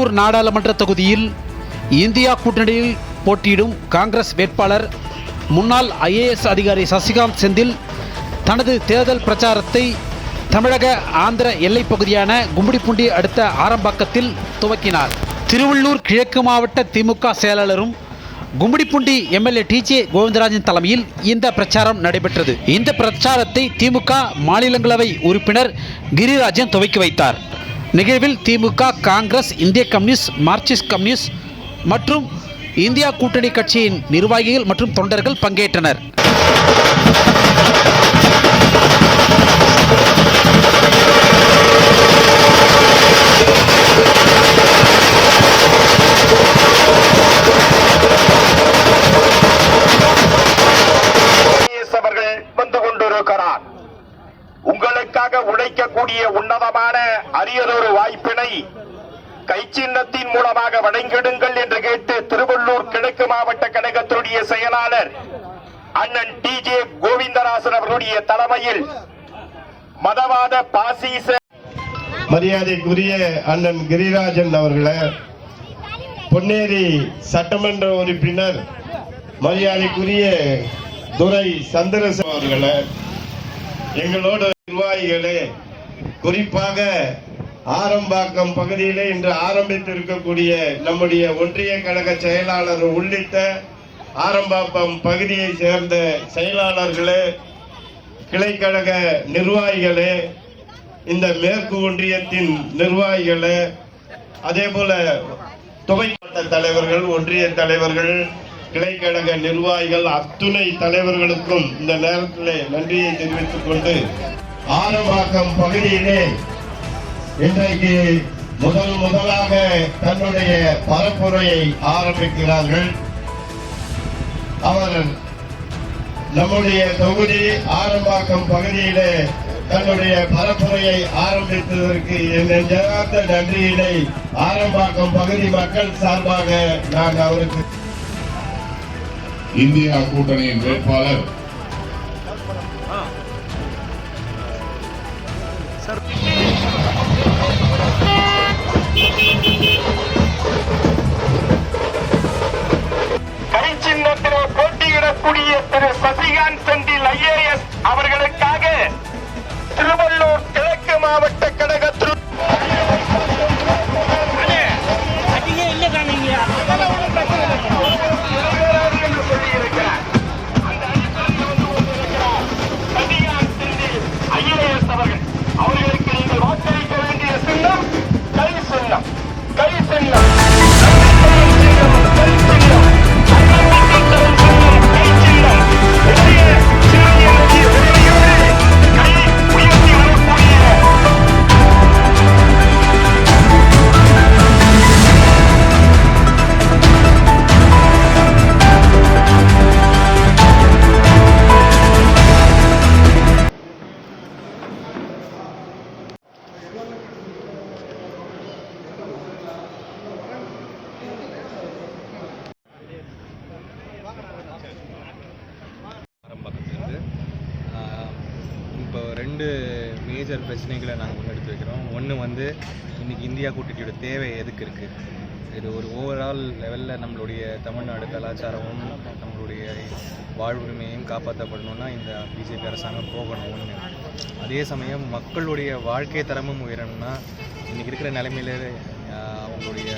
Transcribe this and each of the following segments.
திருவள்ளூர் நாடாளுமன்ற தொகுதியில் இந்தியா கூட்டணியில் போட்டியிடும் காங்கிரஸ் வேட்பாளர் முன்னாள் IAS அதிகாரி சசிகாந்த் செந்தில் தனது தேர்தல் பிரச்சாரத்தை தமிழக ஆந்திர எல்லைப் பகுதியான கும்மிடிப்பூண்டி அடுத்த ஆரம்பாக்கத்தில் துவக்கினார். திருவள்ளூர் கிழக்கு மாவட்ட திமுக செயலாளரும் கும்மிடிப்பூண்டி MLA TJ கோவிந்தராஜன் தலைமையில் இந்த பிரச்சாரம் நடைபெற்றது. இந்த பிரச்சாரத்தை திமுக மாநிலங்களவை உறுப்பினர் கிரிராஜன் துவக்கி வைத்தார். நிகழ்வில் திமுக, காங்கிரஸ், இந்திய கம்யூனிஸ்ட், மார்க்சிஸ்ட் கம்யூனிஸ்ட் மற்றும் இந்தியா கூட்டணி கட்சியின் நிர்வாகிகள் மற்றும் தொண்டர்கள் பங்கேற்றனர். உங்களுக்காக உழைக்கக்கூடிய உன்னதமான அரியதொரு வாய்ப்பினை கைச்சின்னத்தின் மூலமாக வழங்கிடுங்கள் என்று கேட்டு திருவள்ளூர் கிழக்கு மாவட்ட கழகத்தினுடைய செயலாளர் அண்ணன் TJ கோவிந்தராசன் அவர்களுடைய தலைமையில் மதவாத பாசிச மரியாதைக்குரிய அண்ணன் கிரிராஜன் அவர்களே, பொன்னேரி சட்டமன்ற உறுப்பினர் மரியாதைக்குரிய துரை சந்திரசேகர் அவர்களே, எங்களோட நிர்வாகிகளே, குறிப்பாக ஆரம்பாக்கம் பகுதியிலே இன்று ஆரம்பித்திருக்கக்கூடிய நம்முடைய ஒன்றிய கழக செயலாளர் உள்ளிட்ட ஆரம்பாக்கம் பகுதியை சேர்ந்த செயலாளர்களே, கிளைக்கழக நிர்வாகிகளே, இந்த மேற்கு ஒன்றியத்தின் நிர்வாகிகளே, அதே போல தொகைப்பட்ட தலைவர்கள், ஒன்றிய தலைவர்கள், கிளைக்கழக நிர்வாகிகள், அத்துணை தலைவர்களுக்கும் இந்த நேரத்தில் நன்றியை தெரிவித்துக் கொண்டு ஆரம்பாக்கம் பகுதியிலே இன்றைக்கு முதலாக தன்னுடைய பரப்புரையை ஆரம்பிக்கிறார்கள். அவர் நம்முடைய தொகுதி ஆரம்பாக்கம் பகுதியிலே தன்னுடைய பரப்புரையை ஆரம்பித்ததற்கு என் நெஞ்சார்ந்த நன்றியினை ஆரம்பாக்கம் பகுதி மக்கள் சார்பாக நான் அவருக்கு இந்தியா கூட்டணியின் வேட்பாளர் கைச்சின்னத்திலே போட்டியிடக்கூடிய திரு சசிகாந்த் செந்தில் IAS அவர்களுக்காக திருவள்ளூர் கிழக்கு மாவட்ட கழகத்தில் அவர்களுக்கு நீங்கள் வாக்களிக்க வேண்டிய சின்னம் கை சின்னம். கை சின்னம் இப்போ ரெண்டு மேஜர் பிரச்சனைகளை நாங்கள் முன்னெடுத்து வைக்கிறோம். ஒன்று இன்றைக்கி இந்தியா கூட்டணியோட தேவை எதுக்கு இருக்குது, இது ஒரு ஓவரால் லெவலில் நம்மளுடைய தமிழ்நாடு கலாச்சாரமும் நம்மளுடைய வாழ்வுரிமையும் காப்பாற்றப்படணுன்னா இந்த BJP அரசாங்கம் போகணும். ஒன்று, அதே சமயம் மக்களுடைய வாழ்க்கை தரமும் உயரணும்னா இன்றைக்கி இருக்கிற நிலைமையில அவங்களுடைய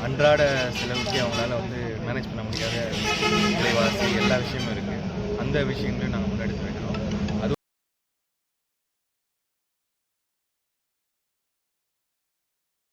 அன்றாட செலவுக்கு அவங்களால மேனேஜ் பண்ண முடியாத விலைவாசி எல்லா விஷயமும் இருக்குது. அந்த விஷயங்களையும் நாங்கள் முன்னெடுத்து வைக்கிறோம்.